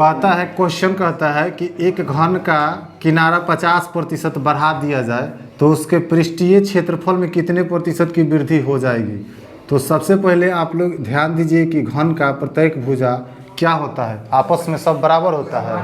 कहता है, क्वेश्चन कहता है कि एक घन का किनारा 50% बढ़ा दिया जाए तो उसके पृष्ठीय क्षेत्रफल में कितने प्रतिशत की वृद्धि हो जाएगी। तो सबसे पहले आप लोग ध्यान दीजिए कि घन का प्रत्येक भुजा क्या होता है, आपस में सब बराबर होता है।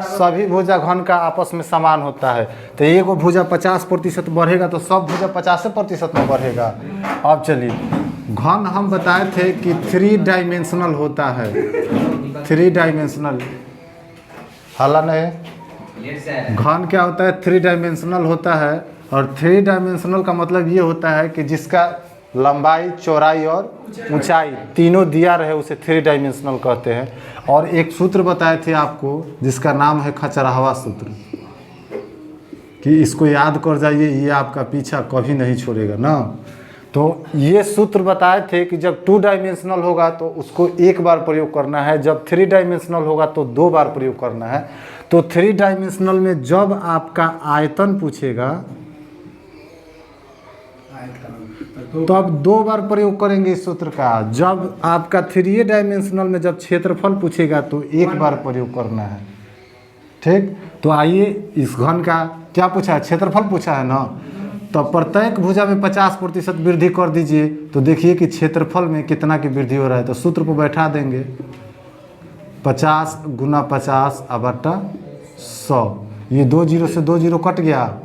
सभी भुजा घन का आपस में समान होता है। तो एक भुजा 50% बढ़ेगा तो सब भुजा 50% में बढ़ेगा। अब चलिए, घन हम बताए थे कि 3 डायमेंशनल होता है। 3 डायमेंशनल हाला नहीं, घन क्या होता है, 3 डायमेंशनल होता है। और 3 डायमेंशनल का मतलब ये होता है कि जिसका लंबाई, चौड़ाई और ऊंचाई तीनों दिया रहे उसे 3 डायमेंशनल कहते हैं। और एक सूत्र बताए थे आपको जिसका नाम है खचरहवा सूत्र, कि इसको याद कर जाइए, ये आपका पीछा कभी नहीं छोड़ेगा ना। तो ये सूत्र बताए थे कि जब 2 डायमेंशनल होगा तो उसको एक बार प्रयोग करना है, जब 3 डायमेंशनल होगा तो 2 बार प्रयोग करना है। तो 3 डायमेंशनल में जब आपका आयतन पूछेगा तो आप 2 बार प्रयोग करेंगे इस सूत्र का। जब आपका 3 डायमेंशनल में जब क्षेत्रफल पूछेगा तो 1 बार प्रयोग करना है। ठीक, तो आइए, इस घन का क्या पूछा है, क्षेत्रफल पूछा है ना। तो प्रत्येक भुजा में 50% वृद्धि कर दीजिए तो देखिए कि क्षेत्रफल में कितना की वृद्धि हो रहा है। तो सूत्र को बैठा देंगे, 50 × 50 / 100। ये 2 0 से 2 0 कट गया।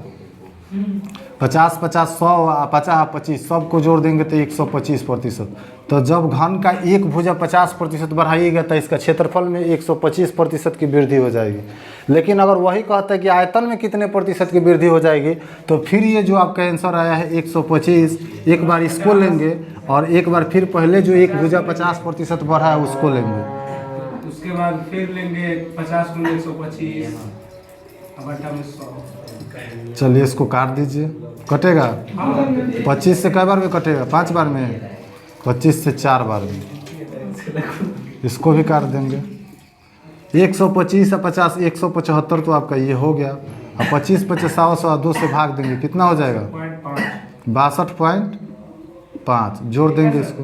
50 50 100 50 25 सबको जोड़ देंगे तो 125%। तो जब घन का एक भुजा 50% बढ़ाइएगा तो इसका क्षेत्रफल में 125% की वृद्धि हो जाएगी। लेकिन अगर वही कहता है कि आयतन में कितने प्रतिशत की वृद्धि हो जाएगी तो फिर ये जो आपका आंसर आया है 125, एक बार इसको लेंगे और एक बार फिर पहले जो एक भुजा 50% बढ़ा है उसको लेंगे, उसके बाद फिर लेंगे 50 × 125 बटा में 100। चलिए इसको काट दीजिए, कटेगा 25 से कई बार में कटेगा, 5 बार में, 25 से 4 बार में। इसको भी काट देंगे, 125 और 50 175 तो आपका ये हो गया। अब 25 25 2 से भाग देंगे, कितना हो जाएगा 62.5। जोड़ देंगे इसको,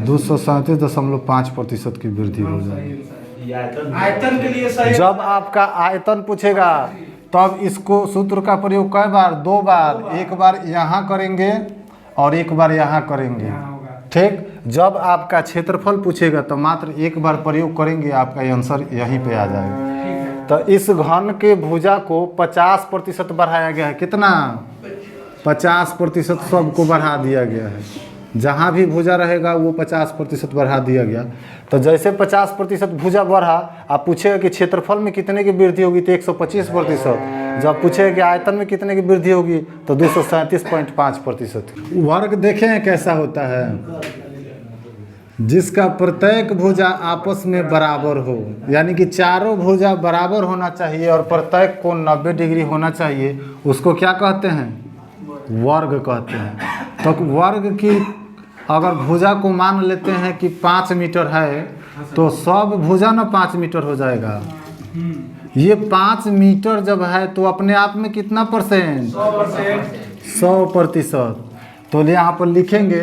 237.5% की वृद्धि हो जाएगी। आयतन के लिए सही। जब आपका आयतन पूछेगा तब इसको सूत्र का प्रयोग कई बार, 2 बार, एक बार यहाँ करेंगे और एक बार यहाँ करेंगे। ठीक, जब आपका क्षेत्रफल पूछेगा तो मात्र एक बार प्रयोग करेंगे, आपका आंसर यहीं पे आ जाएगा। तो इस घन के भुजा को 50% बढ़ाया गया है। कितना, 50% सबको बढ़ा दिया गया है। जहाँ भी भुजा रहेगा वो 50% बढ़ा दिया गया। तो जैसे 50% भुजा बढ़ा, आप पूछेगा कि क्षेत्रफल में कितने की वृद्धि होगी तो 125%। जब पूछेगा कि आयतन में कितने की वृद्धि होगी तो 237.5%। वर्ग देखें कैसा होता है, जिसका प्रत्येक भुजा आपस में बराबर हो, यानी कि चारों भुजा बराबर होना चाहिए और प्रत्येक कोण 90 डिग्री होना चाहिए, उसको क्या कहते हैं, वर्ग कहते हैं। तो वर्ग की अगर भुजा को मान लेते हैं कि 5 मीटर है तो सब भुजा ना 5 मीटर हो जाएगा। ये 5 मीटर जब है तो अपने आप में कितना परसेंट, 100%। तो यहाँ पर लिखेंगे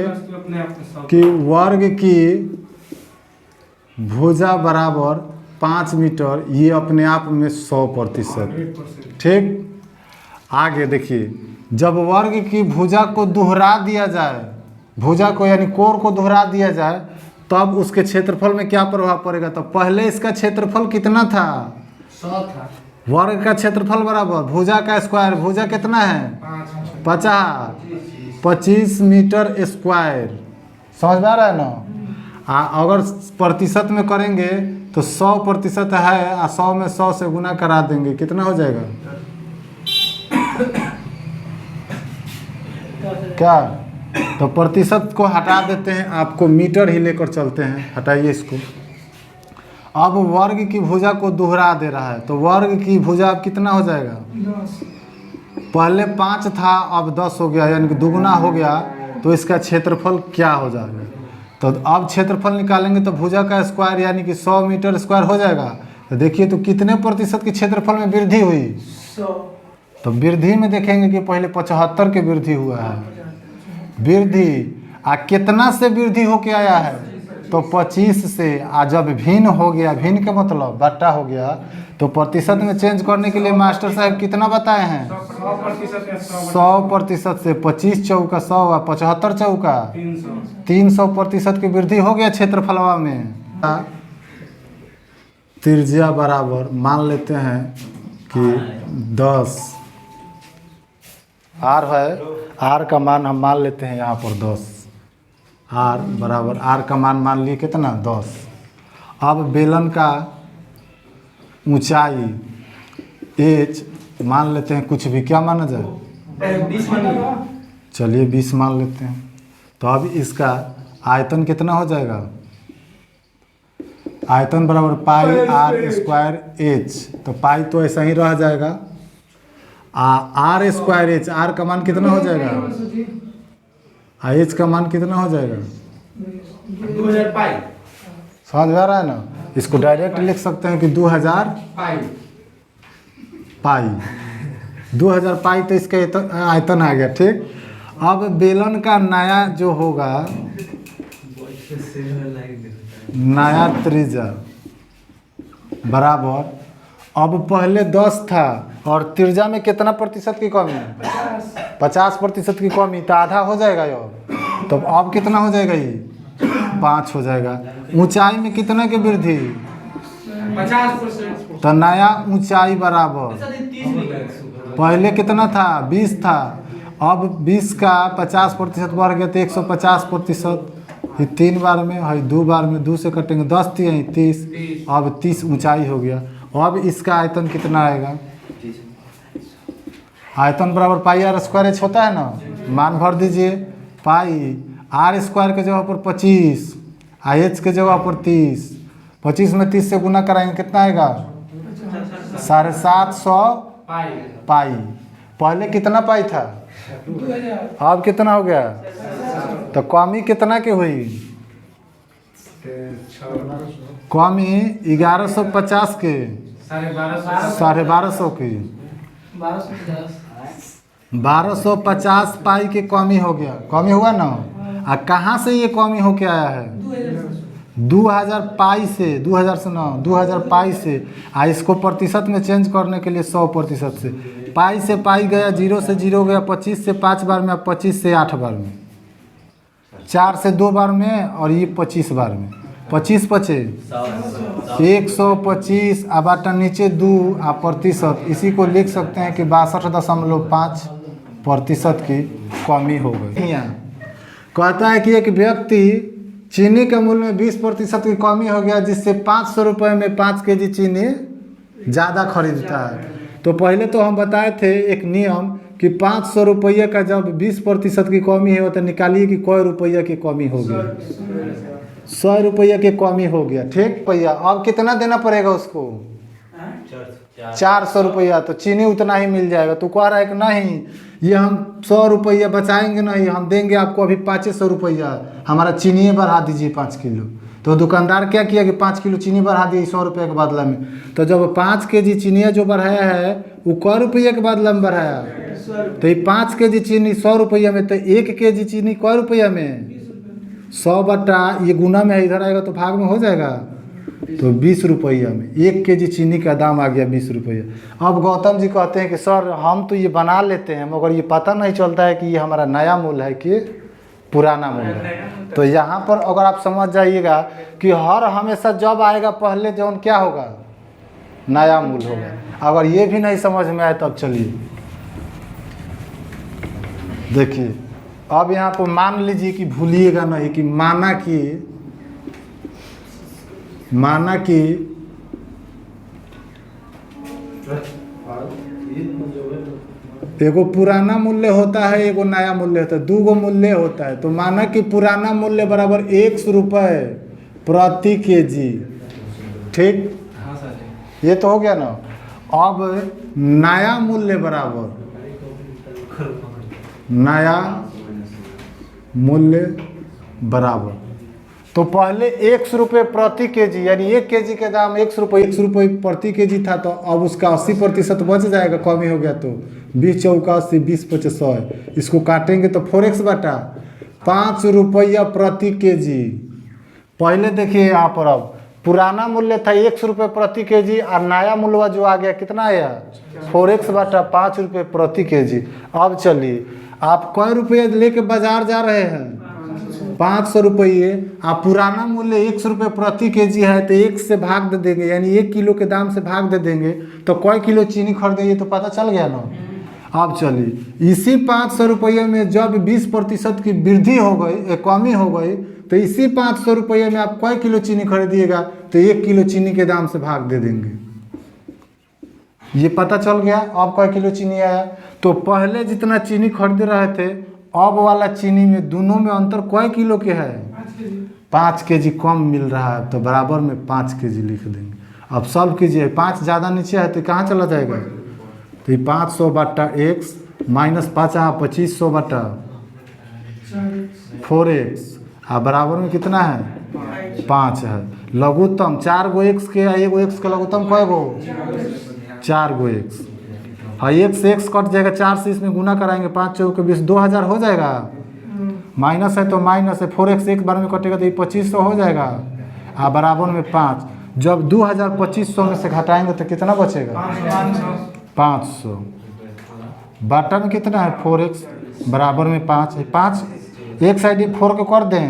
कि वर्ग की भुजा बराबर 5 मीटर, ये अपने आप में 100%। ठीक, आगे देखिए, जब वर्ग की भुजा को दोहरा दिया जाए, भुजा को यानी कोण को दोहरा दिया जाए, तब उसके क्षेत्रफल में क्या प्रभाव पड़ेगा। तो पहले इसका क्षेत्रफल कितना था, 100 था। वर्ग का क्षेत्रफल बराबर भुजा का स्क्वायर, भुजा कितना है 25 मीटर स्क्वायर। समझ में आ रहा है ना। अगर प्रतिशत में करेंगे तो 100% है, 100 में 100 से गुना करा देंगे, कितना हो जाएगा, क्या। तो प्रतिशत को हटा देते हैं, आपको मीटर ही लेकर चलते हैं, हटाइए इसको। अब वर्ग की भुजा को दोहरा दे रहा है तो वर्ग की भुजा अब कितना हो जाएगा, 10। पहले 5 था अब 10 हो गया, यानी कि दुगुना हो गया। तो इसका क्षेत्रफल क्या हो जाएगा, तो अब क्षेत्रफल निकालेंगे तो भुजा का स्क्वायर यानी कि 100 मीटर स्क्वायर हो जाएगा। तो देखिए तो कितने प्रतिशत की क्षेत्रफल में वृद्धि हुई, 100। तो वृद्धि में देखेंगे कि पहले 75 की वृद्धि हुआ है, वृद्धि कितना से वृद्धि होके आया है, तो 25 से जब भिन्न हो गया, भिन्न का मतलब बट्टा हो गया, तो प्रतिशत में चेंज करने के लिए मास्टर साहब कितना बताए हैं? 100% से 25 चौका 100 और 75 चौका 300% की वृद्धि हो गया क्षेत्रफलवा में। त्रिज्या बराबर मान लेते हैं कि 10 आर है, आर का मान हम मान लेते हैं यहाँ पर 10, आर बराबर आर का मान लिए कितना 10। अब बेलन का ऊंचाई एच मान लेते हैं, कुछ भी क्या माना जाए 20 मानिए। चलिए 20 मान लेते हैं। तो अब इसका आयतन कितना हो जाएगा? आयतन बराबर पाई आर स्क्वायर एच, तो पाई तो ऐसा ही रह जाएगा, आर स्क्वायर एच, आर का मान कितना हो जाएगा, एच का मान कितना हो जाएगा 2000 पाई। समझ में आ रहा है ना? इसको डायरेक्ट लिख सकते हैं कि 2000 पाई 2000 पाई, तो इसका आयतन आ गया। ठीक, अब बेलन का नया जो होगा, नया त्रिज्या बराबर, अब पहले 10 था और त्रिज्या में कितना प्रतिशत की कमी है? 50% की कमी, तो आधा हो जाएगा ये। तो अब कितना हो जाएगा ये? 5 हो जाएगा। ऊंचाई में कितना की वृद्धि? 50%। तो नया ऊंचाई बराबर, पहले कितना था 20 था, अब 20 का 50% बढ़ गया तो 150%। ये 3 बार में है, 2 बार में 2 से कटेंगे 10 30, अब 30 ऊंचाई हो गया। अब इसका आयतन कितना आएगा? आयतन बराबर पाई आर स्क्वायर एच होता है ना, मान भर दीजिए, पाई आर स्क्वायर के जगह पर 25, एच के जगह पर 30, 25 में 30 से गुना कराएंगे कितना आएगा? 750 पाई। पहले कितना पाई था, अब कितना हो गया? तो कमी कितना की हुई? कमी 1150 के 1250 की 1250 पाई के कमी हो गया। कमी हुआ ना? कहाँ से ये कमी होके आया है? 2000 पाई से, 2000 से ना, 2000 पाई से। इसको प्रतिशत में चेंज करने के लिए 100% से, पाई से पाई गया, 0 से 0 गया, 25 से 5 बार में, अब 25 से 8 बार में, 4 से 2 बार में, और ये 25 बार में। 25 पचे 125, अब आटा नीचे 2 प्रतिशत, इसी को लिख सकते हैं कि 62.5% की कमी हो गई। यहाँ कहता है कि एक व्यक्ति चीनी के मूल्य में 20% की कमी हो गया, जिससे 500 रुपये में 5 केजी चीनी ज़्यादा खरीदता है। तो पहले तो हम बताए थे एक नियम कि 500 रुपये का जब 20% की कमी है तो निकालिए कि कै रुपये की कमी हो गया। 100 रुपये की कमी हो गया। ठीक भैया, अब कितना देना पड़ेगा उसको? 400 रुपया। तो चीनी उतना ही मिल जाएगा। तो कह रहा है कि नहीं, ये हम 100 रुपया बचाएंगे नहीं, हम देंगे आपको अभी 500 रुपया, हमारा चीनी बढ़ा दीजिए 5 किलो। तो दुकानदार क्या किया कि 5 किलो चीनी बढ़ा दिए 100 रुपये के बदला में। तो जब 5 केजी चीनी जो बढ़ाया है वो कै रुपये के बदला में बढ़ाया? तो ये 5 केजी चीनी 100 रुपया में, तो 1 केजी चीनी कै रुपया में? 100 बटा ये गुना में इधर आएगा तो भाग में हो जाएगा, तो 20 रुपया में 1 केजी चीनी का दाम आ गया 20 रुपया। अब गौतम जी कहते हैं कि सर हम तो ये बना लेते हैं मगर ये पता नहीं चलता है कि ये हमारा नया मूल्य है कि पुराना मूल्य है। तो यहाँ पर अगर आप समझ जाइएगा कि हर हमेशा जब आएगा पहले जौन क्या होगा? नया मूल्य होगा। अगर ये भी नहीं समझ में आए तब चलिए देखिए, अब यहाँ पर मान लीजिए कि भूलिएगा नहीं कि माना कि एगो पुराना मूल्य होता है, एगो नया मूल्य होता है, 2 गो मूल्य होता है। तो माना कि पुराना मूल्य बराबर 100 रुपये प्रति केजी। ठीक, ये तो हो गया ना। अब नया मूल्य बराबर नया मूल्य बराबर, तो पहले 100 रुपये प्रति केजी, यानी 1 केजी के दाम 100 रुपये प्रति केजी था। तो अब उसका 80% बच जाएगा, कमी हो गया तो 20 चौका 80, 20 पचे 100। इसको काटेंगे तो 4x बटा 5 रुपया प्रति केजी। पहले देखिए यहाँ पर, अब पुराना मूल्य था 100 रुपये प्रति केजी और नया मूल्य जो आ गया कितना आया 4x बटा 5 रुपये प्रति केजी। अब चलिए आप कै रुपये लेके बाजार जा रहे हैं 500 रुपये, आप पुराना मूल्य 100 रुपये प्रति केजी है तो 1 से भाग दे देंगे, यानी 1 किलो के दाम से भाग दे देंगे तो कै किलो चीनी खरीदेंगे तो पता चल गया ना। अब चलिए इसी 500 रुपये में जब 20% की वृद्धि हो गई, कमी हो गई, तो इसी 500 रुपये में आप कै किलो चीनी खरीदिएगा तो 1 किलो चीनी के दाम से भाग दे देंगे। ये पता चल गया अब कै किलो चीनी आया। तो पहले जितना चीनी खरीद रहे थे अब वाला चीनी में दोनों में अंतर कै किलो के है 5 केजी कम मिल रहा है, तो बराबर में 5 केजी लिख देंगे। अब सॉल्व कीजिए, 5 ज़्यादा नीचे है तो कहाँ चला जाएगा, तो 500 बटा x माइनस 5 2500 बटा 4x बराबर में कितना है 5 है। लघुत्तम 4 गो x के 1 गो x का लघुत्तम कै गो 4 गो x, हाँ x कट जाएगा 4 से, इसमें गुना कराएंगे 5 चौक के 20 2000 हो जाएगा, माइनस है तो माइनस है, 4x एक बार में कटेगा तो ये 2500 हो जाएगा बराबर में 5। जब 2000 2500 में से घटाएंगे तो कितना बचेगा 500 बटा में कितना है 4x बराबर में 5 है। 5 एक साइड 4 को कर दें,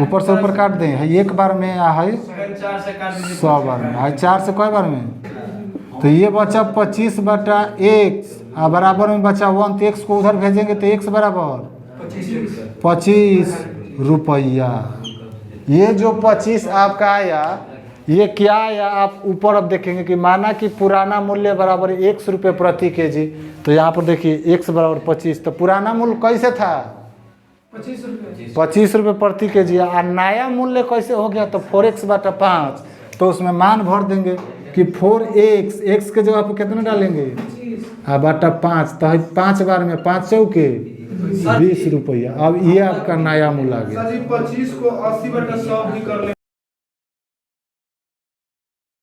ऊपर से ऊपर काट दें, है एक बार में है 100 बार में, है 4 से कई बार में, तो ये बचा 25 बटा x बराबर में बचा 1, तो x को उधर भेजेंगे तो x बराबर 25 रुपया। ये जो 25 आपका आया ये क्या आया, आप ऊपर अब देखेंगे कि माना कि पुराना मूल्य बराबर 100 रुपये प्रति केजी, तो यहाँ पर देखिए x बराबर 25, तो पुराना मूल्य कैसे था 25 रुपये प्रति केजी, और नया मूल्य कैसे हो गया तो 4x बटा 5, तो उसमें मान भर देंगे कि 4x, x के जगह पर कितना डालेंगे बटा 5, तो 5 बार में 5 चौके 20 रुपया। अब ये आपका नया मूल्य आ गया। 25 को 80 बटा 100 भी कर ले